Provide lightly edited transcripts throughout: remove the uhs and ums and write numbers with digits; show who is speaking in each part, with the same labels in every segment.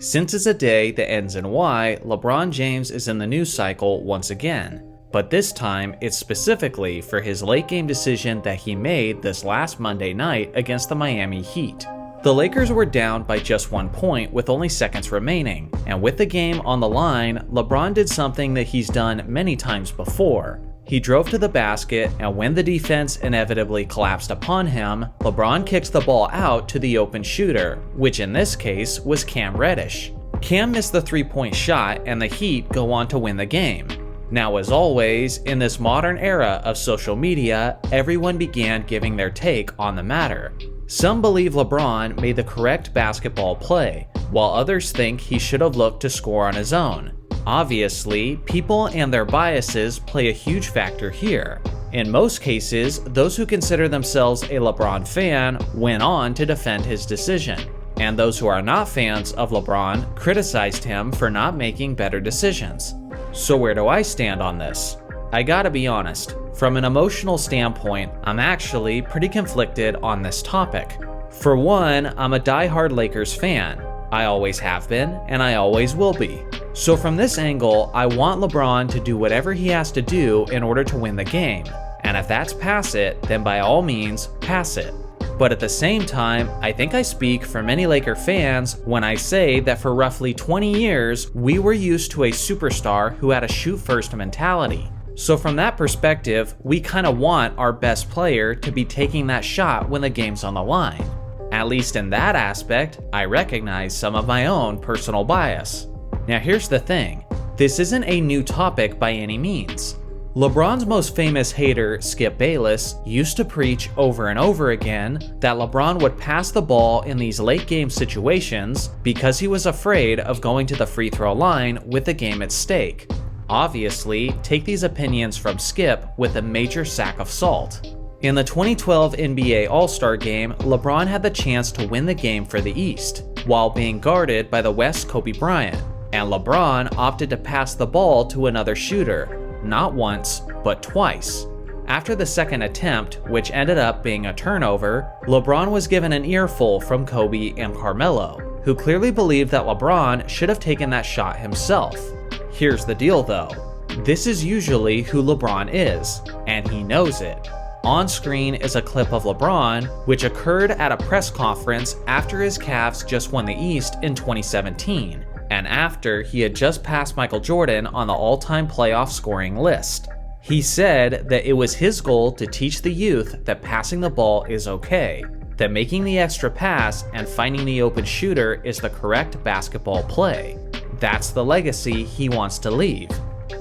Speaker 1: Since it's a day that ends in Y, LeBron James is in the news cycle once again. But this time, it's specifically for his late game decision that he made this last Monday night against the Miami Heat. The Lakers were down by just 1 point with only seconds remaining, and with the game on the line, LeBron did something that he's done many times before. He drove to the basket, and when the defense inevitably collapsed upon him, LeBron kicked the ball out to the open shooter, which in this case was Cam Reddish. Cam missed the three-point shot, and the Heat go on to win the game. Now, as always, in this modern era of social media, everyone began giving their take on the matter. Some believe LeBron made the correct basketball play, while others think he should have looked to score on his own. Obviously, people and their biases play a huge factor here. In most cases, those who consider themselves a LeBron fan went on to defend his decision, and those who are not fans of LeBron criticized him for not making better decisions. So where do I stand on this? I gotta be honest, from an emotional standpoint, I'm actually pretty conflicted on this topic. For one, I'm a die-hard Lakers fan. I always have been, and I always will be. So from this angle, I want LeBron to do whatever he has to do in order to win the game. And if that's pass it, then by all means, pass it. But at the same time, I think I speak for many Laker fans when I say that for roughly 20 years, we were used to a superstar who had a shoot-first mentality. So from that perspective, we kinda want our best player to be taking that shot when the game's on the line. At least in that aspect, I recognize some of my own personal bias. Now here's the thing, this isn't a new topic by any means. LeBron's most famous hater, Skip Bayless, used to preach over and over again that LeBron would pass the ball in these late game situations because he was afraid of going to the free throw line with the game at stake. Obviously, take these opinions from Skip with a major sack of salt. In the 2012 NBA All-Star Game, LeBron had the chance to win the game for the East, while being guarded by the West's Kobe Bryant, and LeBron opted to pass the ball to another shooter, not once, but twice. After the second attempt, which ended up being a turnover, LeBron was given an earful from Kobe and Carmelo, who clearly believed that LeBron should have taken that shot himself. Here's the deal though, this is usually who LeBron is, and he knows it. On screen is a clip of LeBron, which occurred at a press conference after his Cavs just won the East in 2017, and after he had just passed Michael Jordan on the all-time playoff scoring list. He said that it was his goal to teach the youth that passing the ball is okay, that making the extra pass and finding the open shooter is the correct basketball play. That's the legacy he wants to leave.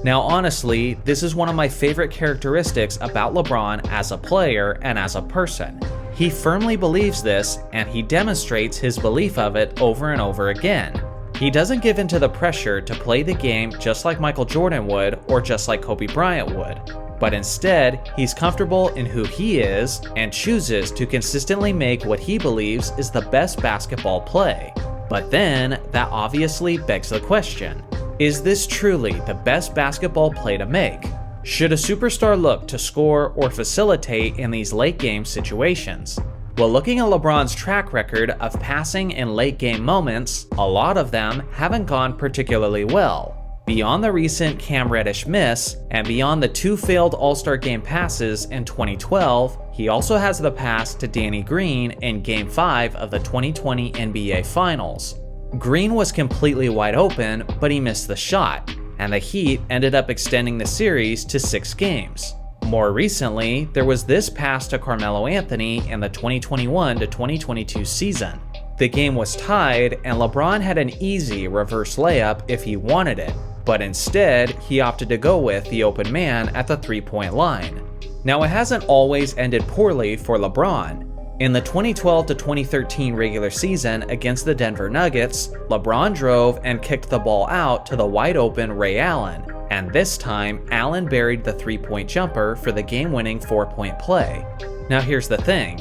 Speaker 1: Now honestly, this is one of my favorite characteristics about LeBron as a player and as a person. He firmly believes this, and he demonstrates his belief of it over and over again. He doesn't give in to the pressure to play the game just like Michael Jordan would or just like Kobe Bryant would, but instead, he's comfortable in who he is and chooses to consistently make what he believes is the best basketball play. But then, that obviously begs the question, is this truly the best basketball play to make? Should a superstar look to score or facilitate in these late game situations? Well, looking at LeBron's track record of passing in late game moments, a lot of them haven't gone particularly well. Beyond the recent Cam Reddish miss, and beyond the 2 failed All-Star Game passes in 2012, he also has the pass to Danny Green in Game 5 of the 2020 NBA Finals. Green was completely wide open, but he missed the shot, and the Heat ended up extending the series to 6 games. More recently, there was this pass to Carmelo Anthony in the 2021 to 2022 season. The game was tied, and LeBron had an easy reverse layup if he wanted it, but instead, he opted to go with the open man at the three-point line. Now, it hasn't always ended poorly for LeBron. In the 2012 to 2013 regular season against the Denver Nuggets, LeBron drove and kicked the ball out to the wide-open Ray Allen, and this time, Allen buried the three-point jumper for the game-winning 4-point play. Now here's the thing,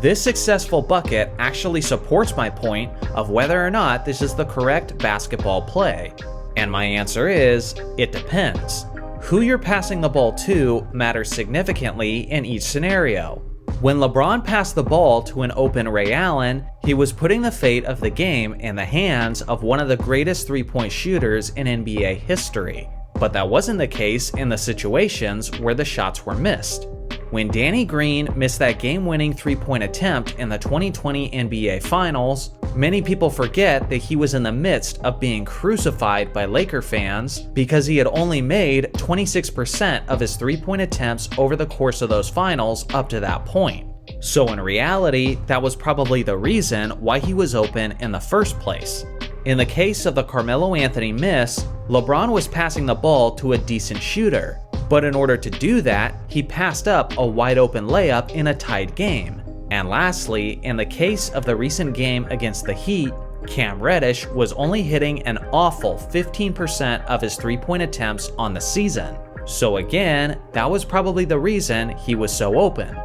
Speaker 1: this successful bucket actually supports my point of whether or not this is the correct basketball play. And my answer is, it depends. Who you're passing the ball to matters significantly in each scenario. When LeBron passed the ball to an open Ray Allen, he was putting the fate of the game in the hands of one of the greatest three-point shooters in NBA history. But that wasn't the case in the situations where the shots were missed. When Danny Green missed that game-winning three-point attempt in the 2020 NBA Finals, many people forget that he was in the midst of being crucified by Laker fans because he had only made 26% of his three-point attempts over the course of those finals up to that point. So in reality, that was probably the reason why he was open in the first place. In the case of the Carmelo Anthony miss, LeBron was passing the ball to a decent shooter, but in order to do that, he passed up a wide open layup in a tied game. And lastly, in the case of the recent game against the Heat, Cam Reddish was only hitting an awful 15% of his three-point attempts on the season. So again, that was probably the reason he was so open.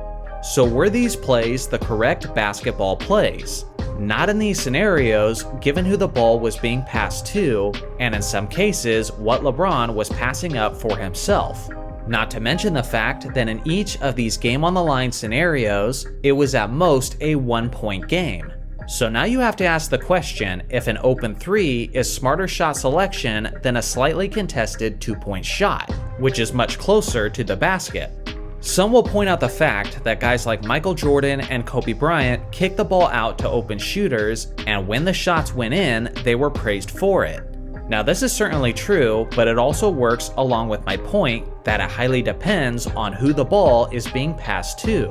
Speaker 1: So were these plays the correct basketball plays? Not in these scenarios, given who the ball was being passed to, and in some cases, what LeBron was passing up for himself. Not to mention the fact that in each of these game-on-the-line scenarios, it was at most a one-point game. So now you have to ask the question if an open three is smarter shot selection than a slightly contested two-point shot, which is much closer to the basket. Some will point out the fact that guys like Michael Jordan and Kobe Bryant kicked the ball out to open shooters, and when the shots went in, they were praised for it. Now this is certainly true, but it also works along with my point that it highly depends on who the ball is being passed to.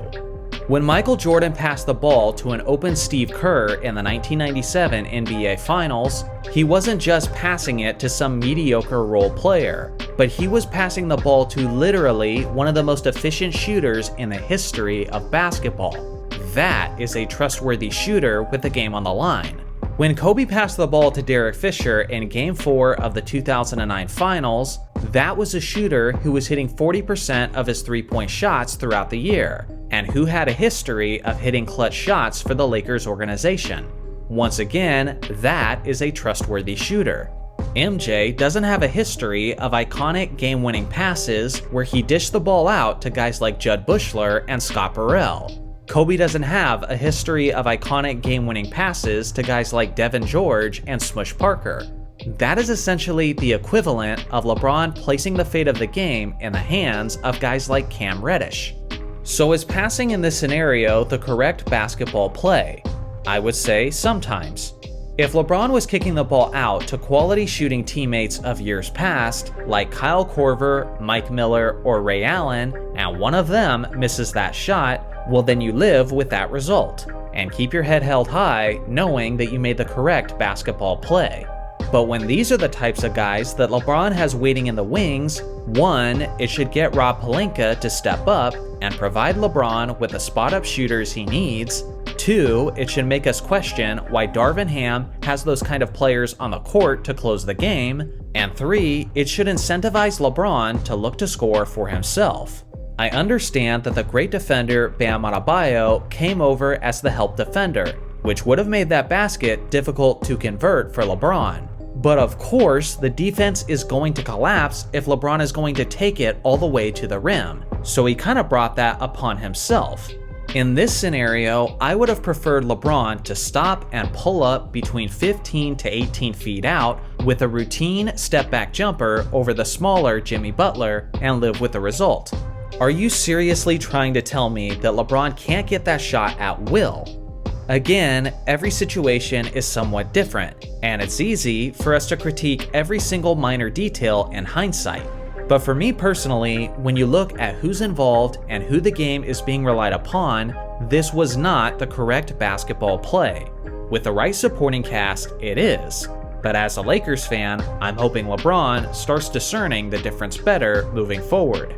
Speaker 1: When Michael Jordan passed the ball to an open Steve Kerr in the 1997 NBA Finals, he wasn't just passing it to some mediocre role player, but he was passing the ball to literally one of the most efficient shooters in the history of basketball. That is a trustworthy shooter with the game on the line. When Kobe passed the ball to Derek Fisher in Game 4 of the 2009 Finals, that was a shooter who was hitting 40% of his three-point shots throughout the year, and who had a history of hitting clutch shots for the Lakers organization. Once again, that is a trustworthy shooter. MJ doesn't have a history of iconic game-winning passes where he dished the ball out to guys like Jud Buechler and Scott Burrell. Kobe doesn't have a history of iconic game-winning passes to guys like Devin George and Smush Parker. That is essentially the equivalent of LeBron placing the fate of the game in the hands of guys like Cam Reddish. So is passing in this scenario the correct basketball play? I would say sometimes. If LeBron was kicking the ball out to quality shooting teammates of years past, like Kyle Korver, Mike Miller, or Ray Allen, and one of them misses that shot, well then you live with that result, and keep your head held high knowing that you made the correct basketball play. But when these are the types of guys that LeBron has waiting in the wings, one, it should get Rob Pelinka to step up and provide LeBron with the spot-up shooters he needs. Two, it should make us question why Darvin Ham has those kind of players on the court to close the game. And three, it should incentivize LeBron to look to score for himself. I understand that the great defender Bam Adebayo came over as the help defender, which would have made that basket difficult to convert for LeBron. But of course, the defense is going to collapse if LeBron is going to take it all the way to the rim, so he kind of brought that upon himself. In this scenario, I would have preferred LeBron to stop and pull up between 15 to 18 feet out with a routine step-back jumper over the smaller Jimmy Butler and live with the result. Are you seriously trying to tell me that LeBron can't get that shot at will? Again, every situation is somewhat different, and it's easy for us to critique every single minor detail in hindsight. But for me personally, when you look at who's involved and who the game is being relied upon, this was not the correct basketball play. With the right supporting cast, it is. But as a Lakers fan, I'm hoping LeBron starts discerning the difference better moving forward.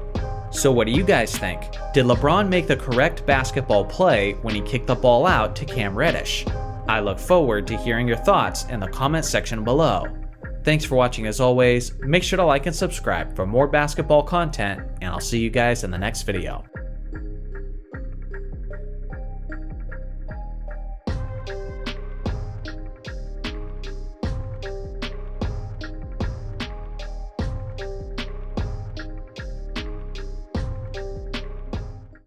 Speaker 1: So what do you guys think? Did LeBron make the correct basketball play when he kicked the ball out to Cam Reddish? I look forward to hearing your thoughts in the comment section below. Thanks for watching as always, make sure to like and subscribe for more basketball content, and I'll see you guys in the next video.